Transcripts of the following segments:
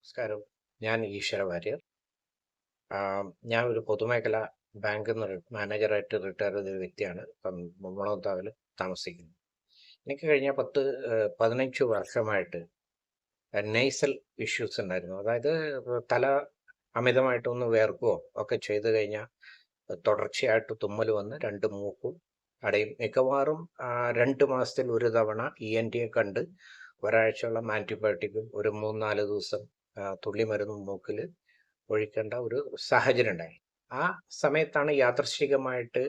നമസ്കാരം. ഞാൻ ഈശ്വര വാര്യർ. ഞാൻ ഒരു പൊതുമേഖലാ ബാങ്കിൽ നിന്ന് മാനേജറായിട്ട് റിട്ടയർ ചെയ്ത ഒരു വ്യക്തിയാണ്. ഇപ്പം മുളന്താവിൽ താമസിക്കുന്നത്. എനിക്ക് കഴിഞ്ഞ 15 വർഷമായിട്ട് നെയ്സൽ ഇഷ്യൂസ് ഉണ്ടായിരുന്നു. അതായത് തല അമിതമായിട്ടൊന്ന് വേർക്കുകയോ ഒക്കെ ചെയ്തു കഴിഞ്ഞാൽ തുടർച്ചയായിട്ട് തുമ്മൽ വന്ന് 2 മൂക്കും അടയും. മിക്കവാറും 2 മാസത്തിൽ ഒരു തവണ ENTയെ കണ്ട് ഒരാഴ്ചയോളം ആൻറ്റിബയോട്ടിക്കും ഒരു 3-4 ദിവസം തുള്ളി മരുന്നും മൂക്കിൽ ഒഴിക്കേണ്ട ഒരു സാഹചര്യം ഉണ്ടായി. ആ സമയത്താണ് യാദൃശ്ചികമായിട്ട്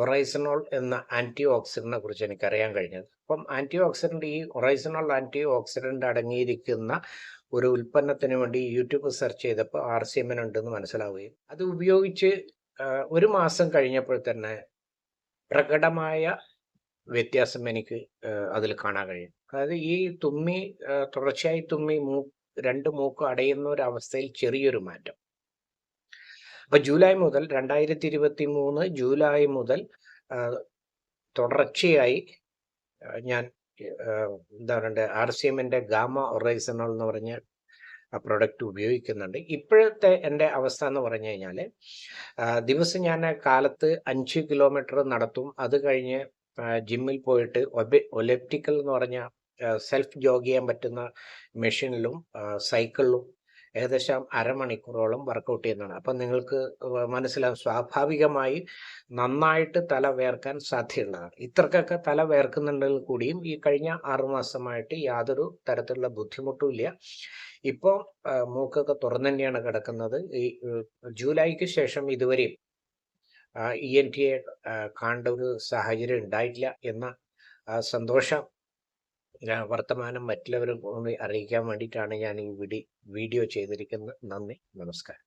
ഒറൈസനോൾ എന്ന ആൻറ്റി ഓക്സിഡന്റിനെ കുറിച്ച് എനിക്കറിയാൻ കഴിഞ്ഞത്. അപ്പം ആൻറ്റി ഓക്സിഡന്റ്, ഈ ഒറൈസനോൾ ആൻറ്റി ഓക്സിഡന്റ് അടങ്ങിയിരിക്കുന്ന ഒരു ഉൽപ്പന്നത്തിന് വേണ്ടി യൂട്യൂബ് സെർച്ച് ചെയ്തപ്പോൾ RCMN ഉണ്ടെന്ന് മനസ്സിലാവുകയും അത് ഉപയോഗിച്ച് 1 മാസം കഴിഞ്ഞപ്പോൾ തന്നെ പ്രകടമായ വ്യത്യാസം എനിക്ക് അതിൽ കാണാൻ കഴിയും. അതായത് ഈ തുടർച്ചയായി തുമ്മി 2 മൂക്ക് അടയുന്ന ഒരു അവസ്ഥയിൽ ചെറിയൊരു മാറ്റം. അപ്പൊ 2023 ജൂലൈ മുതൽ തുടർച്ചയായി ഞാൻ എന്താ പറയണ്ടേ, RCMന്റെ ഗാമ ഒറൈസനോൾ എന്ന് പറഞ്ഞ പ്രൊഡക്റ്റ് ഉപയോഗിക്കുന്നുണ്ട്. ഇപ്പോഴത്തെ എൻ്റെ അവസ്ഥ എന്ന് പറഞ്ഞു കഴിഞ്ഞാൽ ദിവസം ഞാൻ കാലത്ത് 5 കിലോമീറ്റർ നടത്തും. അത് കഴിഞ്ഞ് ജിമ്മിൽ പോയിട്ട് ഒലെപ്റ്റിക്കൽ എന്ന് പറഞ്ഞ സെൽഫ് ജോഗ് ചെയ്യാൻ പറ്റുന്ന മെഷീനിലും സൈക്കിളിലും ഏകദേശം അരമണിക്കൂറോളം വർക്കൗട്ട് ചെയ്യുന്നതാണ്. അപ്പം നിങ്ങൾക്ക് മനസ്സിലാവും, സ്വാഭാവികമായി നന്നായിട്ട് തല വേർക്കാൻ സാധ്യതയുള്ളതാണ്. ഇത്രക്കൊക്കെ തല വേർക്കുന്നുണ്ടെങ്കിൽ കൂടിയും ഈ കഴിഞ്ഞ 6 മാസമായിട്ട് യാതൊരു തരത്തിലുള്ള ബുദ്ധിമുട്ടും ഇല്ല. ഇപ്പോൾ മൂക്കൊക്കെ തുറന്നു തന്നെയാണ് കിടക്കുന്നത്. ഈ ജൂലൈക്ക് ശേഷം ഇതുവരെയും ENTയെ കാണേണ്ട ഒരു സാഹചര്യം ഉണ്ടായിട്ടില്ല എന്ന സന്തോഷം വർത്തമാനം മറ്റുള്ളവരും അറിയിക്കാൻ വേണ്ടിയിട്ടാണ് ഞാൻ ഈ വീഡിയോ ചെയ്തിരിക്കുന്നത്. നന്ദി, നമസ്കാരം.